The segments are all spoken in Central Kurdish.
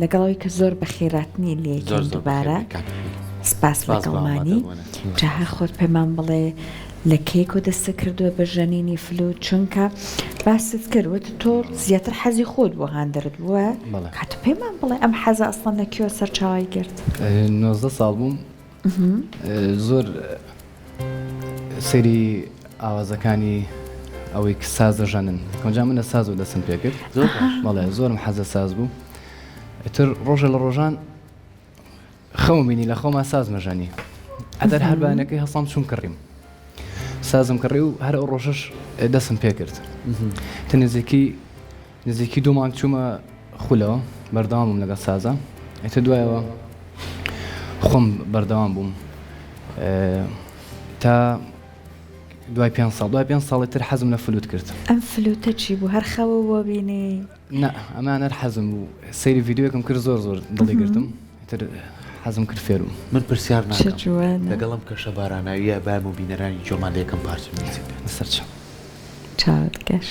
لەگەڵەوەی کە زۆر بەخێراتنی لێکن دووبارە سپاس لەگەڵمانی جاها خۆت پێمان بڵێ لە کێک و دەستە کردووە بە ژەنینی فلوت چونکە باست کردوت تۆ زیاتر حەزی خۆت بۆ هاندرت بووە کاتە پێمان بڵێ ئەم حەزە ئەسڵان لە کێوە سەرچاوی گرت 19 ساڵ بووم زۆر سەیری ئاوازەکانی ئەوەی کە سازە ژەنن کۆنجا منە ساز و دەستم پێ کرد بەڵێ زۆرم حەزە ساز بوو ئیتر ڕۆژە لە ڕۆژان خەوم بینی لە خۆما ساز مەژانی ئەدەر هەربانەکەی هەسام چوون کڕیم سازم کڕی و هەر ئەو ڕۆژەش دەستم پێ کرد تە نزیکی 2 مانگ چوومە خولەوە بەردەوام بووم لەگەڵ سازە ئیتر دوایەوە خۆم بەردەوام بووم تا دوای 5 ساڵی تر حەزم لە فلوت کرد ئەم فلوتە چی بوو هەر خەوە بینی؟ نه ئەمان هەر حەزم بوو سەیری ڤیدیۆکم کرد زۆر دڵی گرتم ئیتر حەزم کرد فێرم من پرسیار ناکەم لەگەڵم کەشە باراناویە بایم و بینەرانی جۆمان لێکم پارچم سەرچە چاوت گەش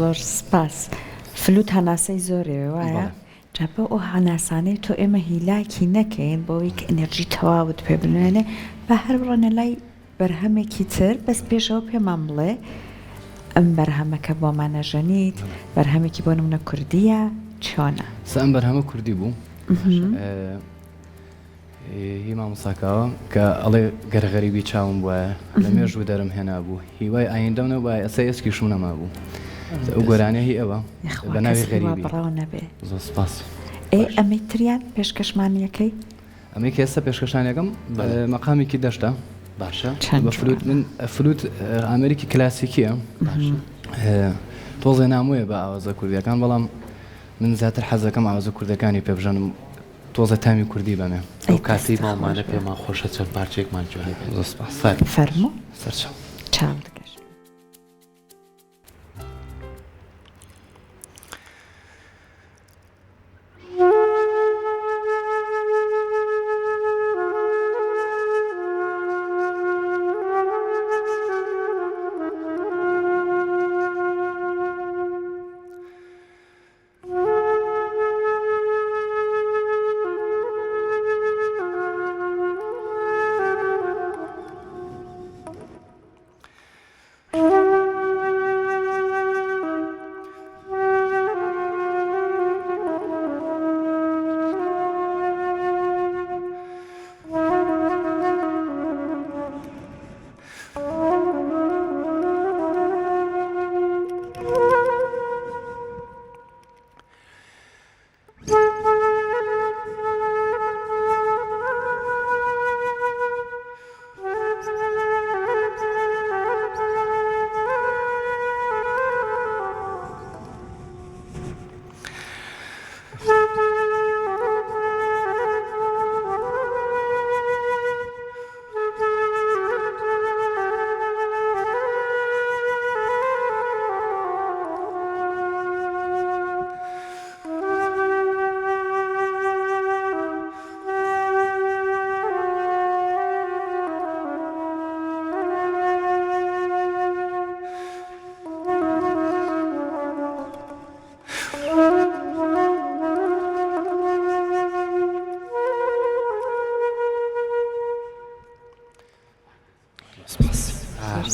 زۆر سپاس فلوت هەناسەی زۆرێ وایە جابە ئەو هەناسانەی تۆ ئێمە هیلاکی نەکەین بۆەوەی کە ئەنێرژی تەواوت پێ بنوێنێ بە هەر بڕۆنە لای بەرهەمێکی تر بەس پێشەوە پێمان بڵێ ئەم بەرهەمەکە بۆمان نەژەنیت بەرهەمێکی بۆ نمونە کوردیە چۆنە؟ ئەم بەرهەمە کوردی بوو هی مامۆستاکاوە کە ئەڵێ گەرغەریبی چاوم بووە لە مێژوو دەرم هێنا بوو هیوای ئایندەمە وای ئەسە ئەسکیشم نەما بوو ئەو گۆرانە هی ئەوە بە ناوی غەریبی بڕاو نەبێ زۆر سپاس ئەمەی تریان پێشکەشمانیەکەی ئەمەی کە ئێستا پێشکەشانەکەم مەقامێکی دەشتا باشە بە فلوت من فلوت ئامریکی کلاسیکیە تۆزێ نامویە بە ئاوازە کوردیەکان بەڵام من زیاتر حەزەکەم ئاوازە کوردەکانی پێ بژەنم تۆزە تامی کوردی بەمێ ئەو کاتی ماڵمانە پێمان خۆشە چەند پارچێکمان جوێ فەرموو سەرچە چاو دەگەشت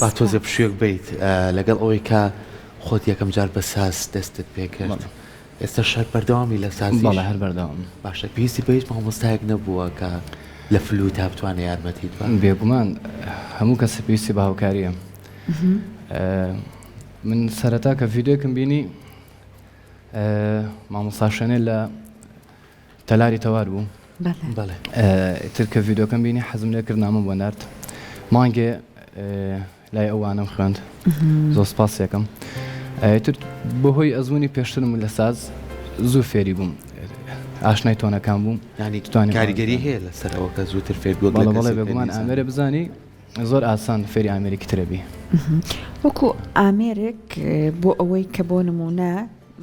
با تۆزە پشوێک بیت لەگەڵ ئەوەی کە خۆت یەکەم جار بە ساز دەستت پێ کرد ئێستا شەر بەردەوامی لە سازی بەڵێ هەر بەردەوام باشە پێویستی بە هیچ مامۆستایەک نەبووە کە لە فلوت تا بتوانێت یارمەتیت بە بێگومان هەموو کەس پێویستی بە هاوکاریە من سەرەتا کە ڤیدیۆکم بینی مامۆستاشەنێ لە تەلاری تەوار بوو بەڵێ تر کە ڤیدیۆکەم بینی حەزم لێ کرد نامم بۆ نارد مانگێ لای ئەوانم خوێند زۆر سپاس یەکەم تر بەهۆی ئەزمموی پێشترم لە ساز زوو فێری بووم ئاشنای تۆنەکان بووم ینی کاریگەری هەیە لەسەرەوە کە زووتر فێر بەڵێ بێگومان ئامێرە بزانی زۆر ئاسان فێری ئامێریکی ترەبی وەکو ئامێرێک بۆ ئەوەی کە بۆ نمونە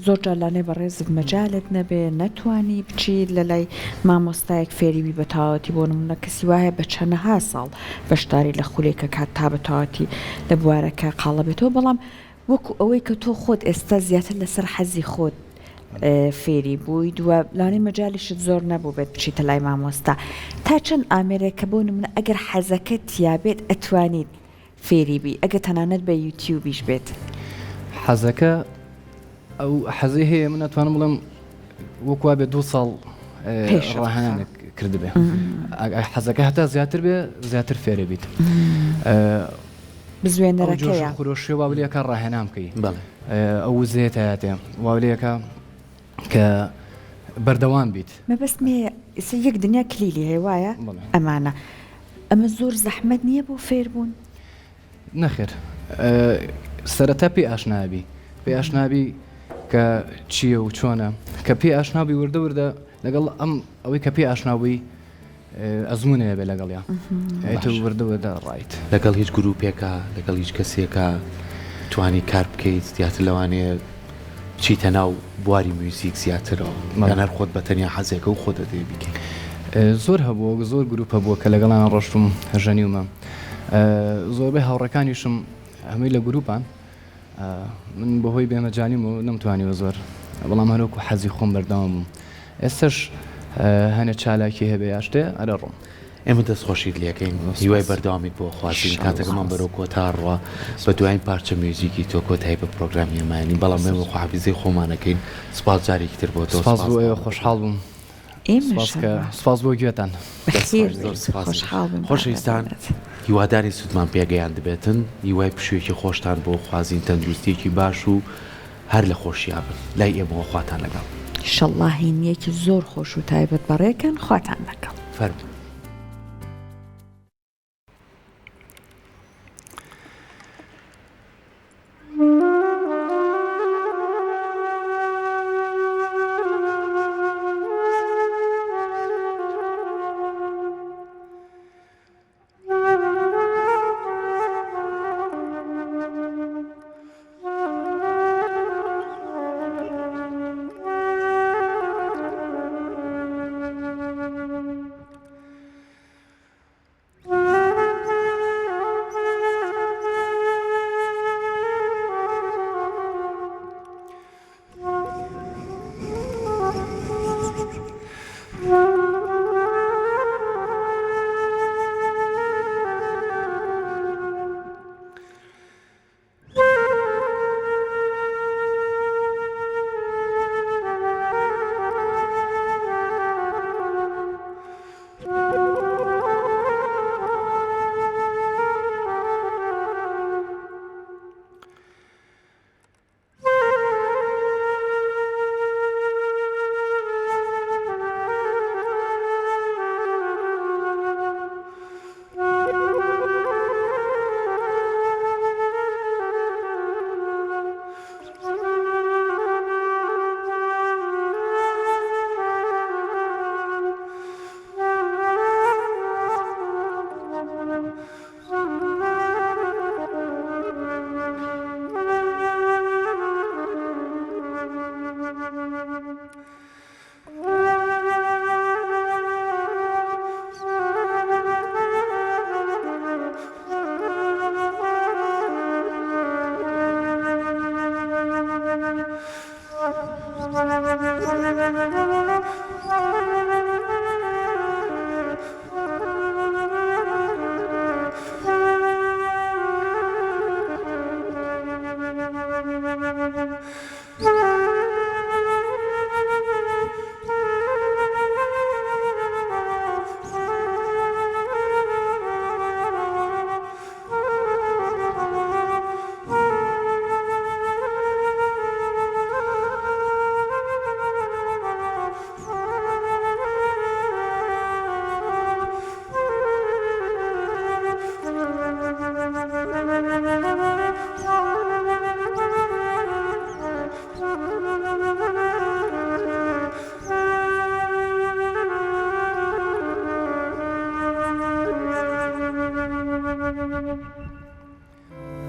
زۆر جالانێ بەڕێز مەجالت نەبێ نەتوانی بچیت لە لای مامۆستایەک فێریبی بە تاواتی بۆ نمونە کەسی وایە بە چەندەها ساڵ بەشداری لە خولێکە کات تا بە تاواتی لە بوارەکە قاڵە بێتەوە بەڵام وەکو ئەوەی کە تۆ خۆت ئێستا زیاتر لەسەر حەزی خۆت فێری بووی دووە لانەی مەجالیشت زۆر نەبوو بێت بچیتە لای مامۆستا تا چەند ئامێرێکە بۆ نمونە ئەگەر حەزەکە تیابێت ئەتوانیت فێریبی ئەگە تەنانەت بە یوتیوبیش بێت حەزەکە ئەو حەزی هەیە من ئەتوانم بڵێم وەکوا بێ 2 ساڵ ڕاهێنانێک کردبێ حەزەکە هەتا زیاتر بێ زیاتر فێرە بیت بزوێنەرەکەیە خۆشی واولەکە ڕاهێنام بکەی ئەو زێت هەیەێ واولەکە کە بەردەوام بیت مەبەستێ یەک دنیا کلیلی هەیە وایە ئەمانە ئەمە زۆر زەحمەت نییە بۆ فێربوون نەخێر سەرەتا پێی ئاشنابی پێی ئاشنابی کە چییە و چۆنە کە پێی ئاشنابی وردە وردە لەگەڵ ئەم ئەوەی کە پێی ئاشناوی ئەزمونەیە بێ لەگەڵیا وردە وردە ڕایت لەگەڵ هیچ گروپێکە لەگەڵ هیچ کەسێکە توانی کار بکەیت دیاتر لەوانەیە چیتە ناو بواری موزیک زیاترەوە هەر خۆت بە تەنیا حەزێکە و خۆت دەدەی بکەیت زۆر هەبووە زۆر گروپە بووە کە لەگەڵان ڕۆشتم ژەنیومە زۆربەی هاوڕەکانیشم هەمووی لە گروپان من بەهۆی بێمەجانیم و نەمتوانیوە زۆر بەڵام هەروەکو حەزی خۆم بەردەوام بووم ئێستش هەنە چالاکی هەبێ یاشتێ ئەرە ڕۆم ئێمە دەستخۆشیت لەکەین هیوای بەردەوامیت بۆ خوازیین کاتێکمان بەرەو کۆتاڕوە بە دوایین پارچە میوزیکی تۆ کۆتایی بە پرۆگرامی ئەمانی بەڵام ئێمە خواحافیزەی خۆمانەکەین سپاس جارێکی تر بۆ تۆ سپاس بۆ ئێوە خۆشحاڵ بووم سپاس بۆ گوێتان خۆشەویستان هیواداری سوودمان پێگەیان دەبێتن هیوای پشوێکی خۆشتان بۆ خوازیین تەندروستیەکی باش و هەر لە خۆشیابن لای ئێمەوە خواتان لەگەڵ شەڵڵاهینیەکی زۆر خۆش و تایبەت بەڕێکن خواتان لەگەڵ فەرموو